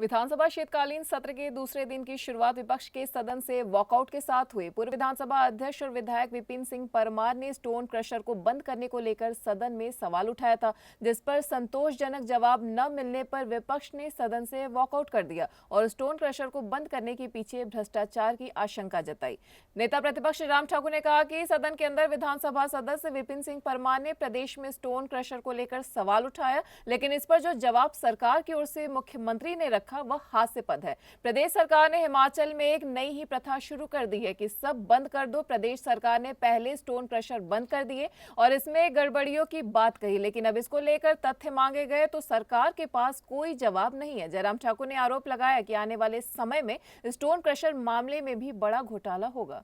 विधानसभा शीतकालीन सत्र के दूसरे दिन की शुरुआत विपक्ष के सदन से वॉकआउट के साथ हुई। पूर्व विधानसभा अध्यक्ष और विधायक विपिन सिंह परमार ने स्टोन क्रशर को बंद करने को लेकर सदन में सवाल उठाया था, जिस पर संतोषजनक जवाब न मिलने पर विपक्ष ने सदन से वॉकआउट कर दिया और स्टोन क्रशर को बंद करने के पीछे भ्रष्टाचार की आशंका जताई। नेता प्रतिपक्ष राम ठाकुर ने कहा कि सदन के अंदर विधानसभा सदस्य विपिन सिंह परमार ने प्रदेश में स्टोन क्रशर को लेकर सवाल उठाया, लेकिन इस पर जो जवाब सरकार की ओर से मुख्यमंत्री ने रखा वह हास्यास्पद है। प्रदेश सरकार ने हिमाचल में एक नई ही प्रथा शुरू कर दी है कि सब बंद कर दो। प्रदेश सरकार ने पहले स्टोन क्रशर बंद कर दिए और इसमें गड़बड़ियों की बात कही, लेकिन अब इसको लेकर तथ्य मांगे गए तो सरकार के पास कोई जवाब नहीं है। जयराम ठाकुर ने आरोप लगाया कि आने वाले समय में स्टोन क्रशर मामले में भी बड़ा घोटाला होगा।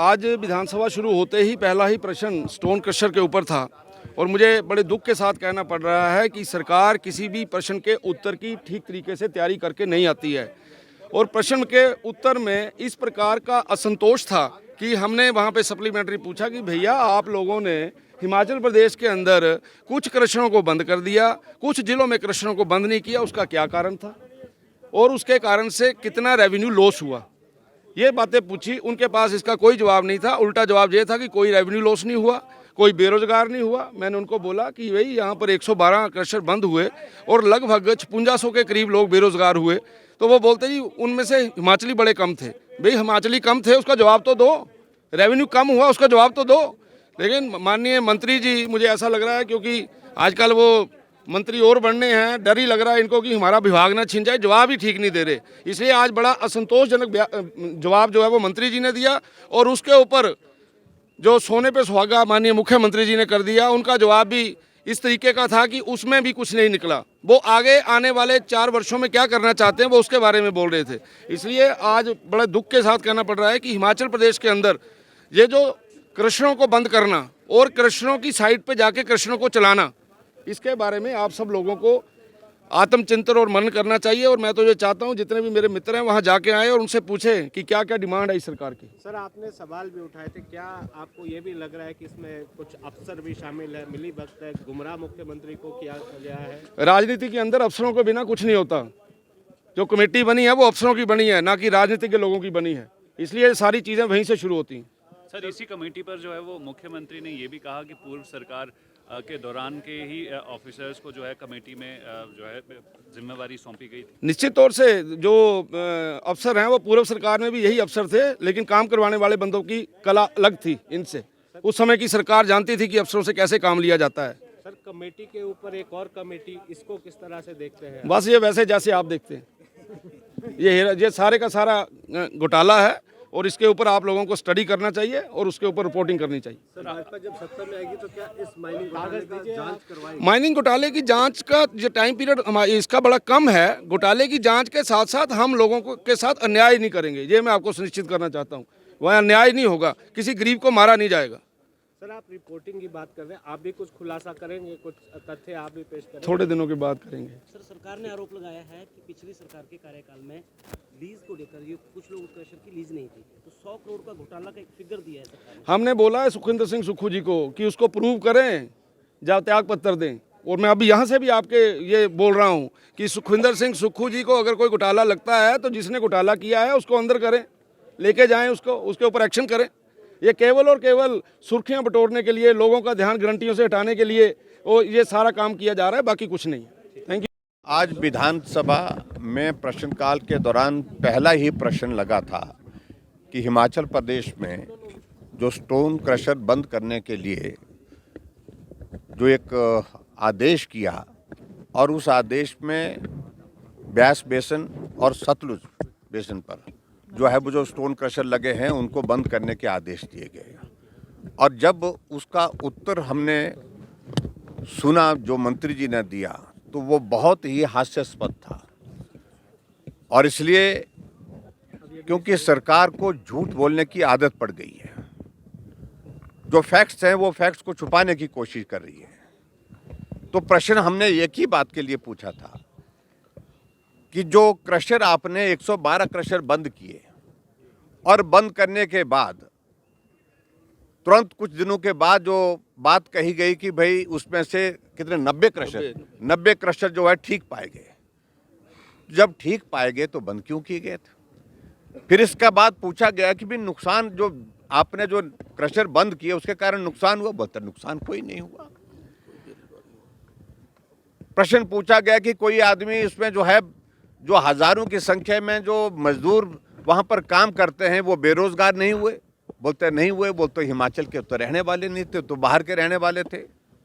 आज विधानसभा शुरू होते ही पहला ही प्रश्न स्टोन क्रशर के ऊपर था और मुझे बड़े दुख के साथ कहना पड़ रहा है कि सरकार किसी भी प्रश्न के उत्तर की ठीक तरीके से तैयारी करके नहीं आती है और प्रश्न के उत्तर में इस प्रकार का असंतोष था कि हमने वहाँ पे सप्लीमेंट्री पूछा कि भैया आप लोगों ने हिमाचल प्रदेश के अंदर कुछ क्रशरों को बंद कर दिया, कुछ जिलों में क्रशरों को बंद नहीं किया, उसका क्या कारण था और उसके कारण से कितना रेवेन्यू लॉस हुआ, ये बातें पूछी। उनके पास इसका कोई जवाब नहीं था। उल्टा जवाब ये था कि कोई रेवेन्यू लॉस नहीं हुआ, कोई बेरोजगार नहीं हुआ। मैंने उनको बोला कि भाई यहाँ पर 112 क्रशर बंद हुए और लगभग 5600 के करीब लोग बेरोजगार हुए, तो वो बोलते जी उनमें से हिमाचली बड़े कम थे। भाई हिमाचली कम थे उसका जवाब तो दो, रेवेन्यू कम हुआ उसका जवाब तो दो। लेकिन माननीय मंत्री जी, मुझे ऐसा लग रहा है क्योंकि आजकल वो मंत्री और बनने हैं, डर ही लग रहा है इनको कि हमारा विभाग ना छिन जाए, जवाब ही ठीक नहीं दे रहे। इसलिए आज बड़ा असंतोषजनक जवाब जो है वो मंत्री जी ने दिया और उसके ऊपर जो सोने पे सुहागा माननीय मुख्यमंत्री जी ने कर दिया, उनका जवाब भी इस तरीके का था कि उसमें भी कुछ नहीं निकला। वो आगे आने वाले 4 वर्षों में क्या करना चाहते हैं वो उसके बारे में बोल रहे थे। इसलिए आज बड़े दुख के साथ कहना पड़ रहा है कि हिमाचल प्रदेश के अंदर ये जो क्रशरों को बंद करना और क्रशरों की साइड पर जाके क्रशरों को चलाना, इसके बारे में आप सब लोगों को आत्मचिंतन और मनन करना चाहिए। और मैं तो ये चाहता हूँ जितने भी मेरे मित्र हैं वहाँ जाके आए और उनसे पूछें कि क्या क्या डिमांड है इस सरकार की। सर, आपने सवाल भी उठाए थे, क्या आपको ये भी लग रहा है कि इसमें कुछ अफसर भी शामिल है, मिली भगत है, गुमराह मुख्यमंत्री को किया गया है? राजनीति के अंदर अफसरों के बिना कुछ नहीं होता। जो कमेटी बनी है वो अफसरों की बनी है, ना कि राजनीति के लोगों की बनी है। इसलिए सारी चीज़ें वहीं से शुरू होती हैं। सर, इसी कमेटी पर जो है वो मुख्यमंत्री ने ये भी कहा कि पूर्व सरकार के दौरान के ही ऑफिसर्स को जो है कमेटी में जो है जिम्मेवारी सौंपी गई थी। निश्चित तौर से जो अफसर हैं वो पूर्व सरकार में भी यही अफसर थे, लेकिन काम करवाने वाले बंदों की कला अलग थी इनसे। उस समय की सरकार जानती थी कि अफसरों से कैसे काम लिया जाता है। सर, कमेटी के ऊपर एक और कमेटी, इसको किस तरह से देखते हैं? बस ये वैसे जैसे आप देखते हैं, ये सारे का सारा घोटाला है और इसके ऊपर आप लोगों को स्टडी करना चाहिए और उसके ऊपर रिपोर्टिंग करनी चाहिए। सर, भाजपा जब सत्ता में आएगी तो क्या इस माइनिंग घोटाले की जांच करवाएगी? माइनिंग घोटाले की जांच का जो टाइम पीरियड इसका बड़ा कम है। घोटाले की जांच के साथ साथ हम लोगों को के साथ अन्याय नहीं करेंगे, ये मैं आपको सुनिश्चित करना चाहता हूँ। वह अन्याय नहीं होगा, किसी गरीब को मारा नहीं जाएगा। सर, आप रिपोर्टिंग की बात कर रहे हैं, आप भी कुछ खुलासा करेंगे, कुछ तथ्य आप भी पेश करेंगे? थोड़े दिनों के बाद करेंगे। सर, सरकार ने आरोप लगाया है कि पिछली सरकार के कार्यकाल में लीज को लेकर ये कुछ लोग क्रशर की लीज नहीं थी, तो 100 करोड़ का घोटाला का एक फिगर दिया है सरकार ने। हमने बोला है सुखविंदर सिंह सुक्खू जी को कि उसको प्रूव करें, जब त्याग पत्र दें। और मैं अभी यहाँ से भी आपके ये बोल रहा हूँ कि सुखविंदर सिंह सुक्खू जी को अगर कोई घोटाला लगता है तो जिसने घोटाला किया है उसको अंदर करें, लेके जाएं उसको, उसके ऊपर एक्शन करें। ये केवल और केवल सुर्खियां बटोरने के लिए, लोगों का ध्यान गारंटियों से हटाने के लिए और ये सारा काम किया जा रहा है, बाकी कुछ नहीं। Thank you. आज विधानसभा में प्रश्नकाल के दौरान पहला ही प्रश्न लगा था कि हिमाचल प्रदेश में जो स्टोन क्रशर बंद करने के लिए जो एक आदेश किया और उस आदेश में ब्यास बेसिन और सतलुज बेसिन पर जो है वो जो स्टोन क्रशर लगे हैं उनको बंद करने के आदेश दिए गए। और जब उसका उत्तर हमने सुना जो मंत्री जी ने दिया तो वो बहुत ही हास्यास्पद था। और इसलिए क्योंकि सरकार को झूठ बोलने की आदत पड़ गई है, जो फैक्ट्स हैं वो फैक्ट्स को छुपाने की कोशिश कर रही है। तो प्रश्न हमने एक ही बात के लिए पूछा था कि जो क्रशर आपने 112 क्रशर बंद किए और बंद करने के बाद तुरंत कुछ दिनों के बाद जो बात कही गई कि भाई उसमें से कितने 90 क्रशर जो है ठीक पाए गए। जब ठीक पाए गए तो बंद क्यों किए गए थे? फिर इसका बाद पूछा गया कि भी नुकसान जो आपने जो क्रशर बंद किए उसके कारण नुकसान हुआ? बोलते नुकसान कोई नहीं हुआ। प्रश्न पूछा गया कि कोई आदमी इसमें जो है, जो हजारों की संख्या में जो मजदूर वहां पर काम करते हैं वो बेरोजगार नहीं हुए? बोलते नहीं हुए। बोलते हिमाचल के तो रहने वाले नहीं थे, तो बाहर के रहने वाले थे।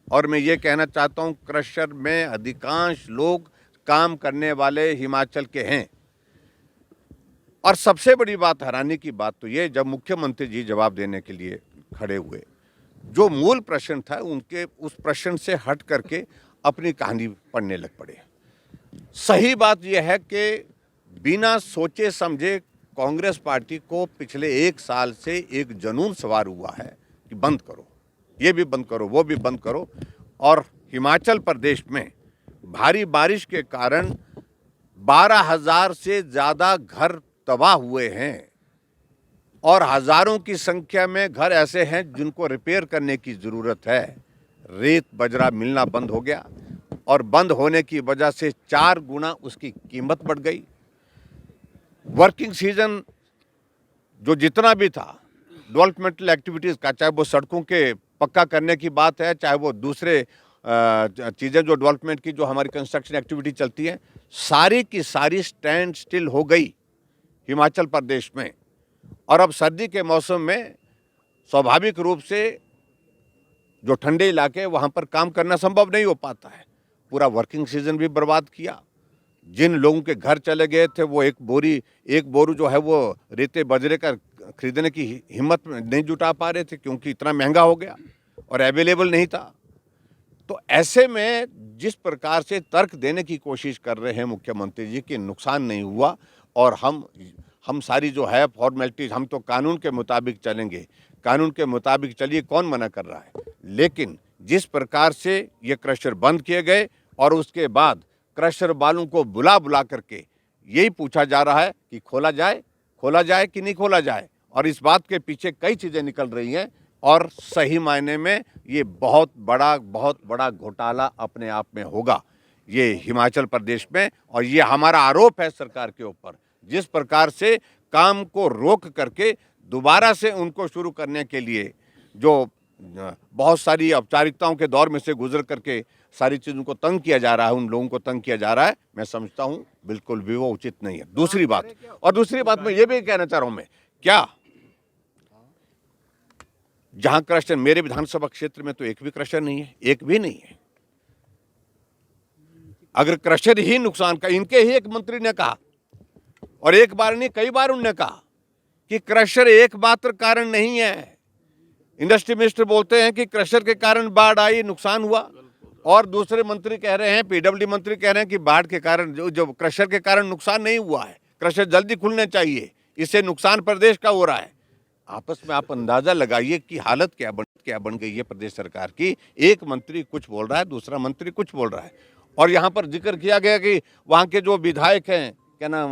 और मैं ये कहना चाहता हूँ, क्रशर में अधिकांश लोग काम करने वाले हिमाचल के हैं। और सबसे बड़ी बात, हैरानी की बात तो ये, जब मुख्यमंत्री जी जवाब देने के लिए खड़े हुए, जो मूल प्रश्न था उनके उस प्रश्न से हट करके अपनी कहानी पढ़ने लग पड़े। सही बात यह है कि बिना सोचे समझे कांग्रेस पार्टी को पिछले 1 साल से एक जुनून सवार हुआ है कि बंद करो, ये भी बंद करो, वो भी बंद करो। और हिमाचल प्रदेश में भारी बारिश के कारण 12,000 से ज़्यादा घर तबाह हुए हैं और हज़ारों की संख्या में घर ऐसे हैं जिनको रिपेयर करने की ज़रूरत है। रेत बजरा मिलना बंद हो गया और बंद होने की वजह से 4 गुना उसकी कीमत बढ़ गई। वर्किंग सीजन जो जितना भी था डेवलपमेंटल एक्टिविटीज़ का, चाहे वो सड़कों के पक्का करने की बात है, चाहे वो दूसरे चीज़ें जो डेवलपमेंट की जो हमारी कंस्ट्रक्शन एक्टिविटी चलती है, सारी की सारी स्टैंड स्टिल हो गई हिमाचल प्रदेश में। और अब सर्दी के मौसम में स्वाभाविक रूप से जो ठंडे इलाके वहाँ पर काम करना संभव नहीं हो पाता है। पूरा वर्किंग सीजन भी बर्बाद किया। जिन लोगों के घर चले गए थे वो एक बोरू जो है वो रेते बजरे का खरीदने की हिम्मत नहीं जुटा पा रहे थे, क्योंकि इतना महंगा हो गया और अवेलेबल नहीं था। तो ऐसे में जिस प्रकार से तर्क देने की कोशिश कर रहे हैं मुख्यमंत्री जी कि नुकसान नहीं हुआ और हम सारी जो है फॉर्मेलिटीज, हम तो कानून के मुताबिक चलेंगे, कानून के मुताबिक चलिए, कौन मना कर रहा है। लेकिन जिस प्रकार से ये क्रशर बंद किए गए और उसके बाद क्रशर वालों को बुला करके यही पूछा जा रहा है कि खोला जाए कि नहीं खोला जाए। और इस बात के पीछे कई चीज़ें निकल रही हैं और सही मायने में ये बहुत बड़ा घोटाला अपने आप में होगा ये हिमाचल प्रदेश में। और ये हमारा आरोप है सरकार के ऊपर, जिस प्रकार से काम को रोक करके दोबारा से उनको शुरू करने के लिए जो बहुत सारी औपचारिकताओं के दौर में से गुजर करके सारी चीज़ों को तंग किया जा रहा है, उन लोगों को तंग किया जा रहा है, मैं समझता हूँ बिल्कुल भी वो उचित नहीं है। दूसरी बात मैं ये भी कहना चाह रहा हूँ, मैं क्या जहां क्रशर मेरे विधानसभा क्षेत्र में तो एक भी क्रशर नहीं है, एक भी नहीं है। अगर क्रशर ही नुकसान का, इनके ही एक मंत्री ने कहा और एक बार नहीं कई बार उन्होंने कहा कि क्रशर एकमात्र कारण नहीं है। इंडस्ट्री मिनिस्टर बोलते हैं कि क्रशर के कारण बाढ़ आई, नुकसान हुआ, और दूसरे मंत्री कह रहे हैं, पीडब्ल्यूडी मंत्री कह रहे हैं कि बाढ़ के कारण जो क्रशर के कारण नुकसान नहीं हुआ है, क्रशर जल्दी खुलने चाहिए, इससे नुकसान प्रदेश का हो रहा है। आपस में आप अंदाजा लगाइए कि हालत क्या बन गई है प्रदेश सरकार की। एक मंत्री कुछ बोल रहा है, दूसरा मंत्री कुछ बोल रहा है। और यहाँ पर जिक्र किया गया कि वहाँ के जो विधायक हैं, क्या नाम,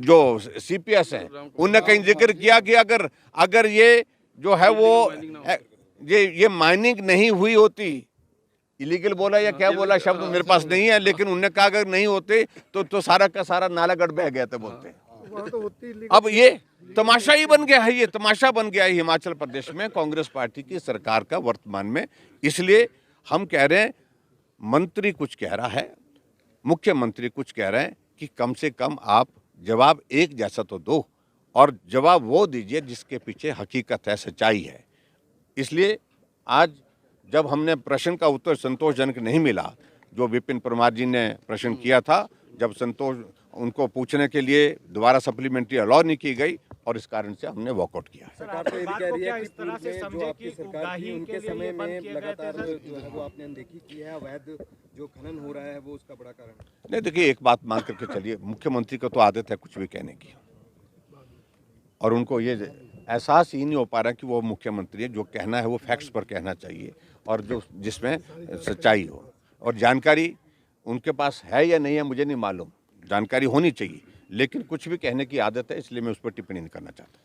जो सीपीएस हैं, उनने कहीं जिक्र किया कि अगर ये जो है वो ये माइनिंग नहीं हुई होती, इलीगल बोला या क्या बोला शब्द मेरे पास नहीं है, लेकिन उन्होंने कहा अगर नहीं होते तो सारा का सारा नालागढ़ बह गया था बोलते हैं। अब ये तमाशा ही बन गया है, ये तमाशा बन गया है हिमाचल प्रदेश में कांग्रेस पार्टी की सरकार का वर्तमान में। इसलिए हम कह रहे हैं, मंत्री कुछ कह रहा है, मुख्यमंत्री कुछ कह रहे हैं कि कम से कम आप जवाब एक जैसा तो दो, और जवाब वो दीजिए जिसके पीछे हकीकत है, सच्चाई है। इसलिए आज जब हमने प्रश्न का उत्तर संतोषजनक नहीं मिला, जो विपिन परमार जी ने प्रश्न किया था, जब उनको पूछने के लिए दोबारा सप्लीमेंट्री अलाउ नहीं की गई, और इस कारण से हमने वॉकआउट किया। सरकार तो ये भी कह रही है कि पूर्व में जो आपकी सरकार थी उनके समय में लगातार जो है वो आपने अनदेखी की है, अवैध जो खनन हो रहा है वो उसका बड़ा कारण है। नहीं, देखिए एक बात मान करके चलिए, मुख्यमंत्री को तो आदत है कुछ भी कहने की, और उनको ये एहसास ही नहीं हो पा रहा कि वो मुख्यमंत्री है, जो कहना है वो फैक्ट्स पर कहना चाहिए और जो जिसमें सच्चाई हो। और जानकारी उनके पास है या नहीं है मुझे नहीं मालूम, जानकारी होनी चाहिए, लेकिन कुछ भी कहने की आदत है, इसलिए मैं उस पर टिप्पणी नहीं करना चाहता।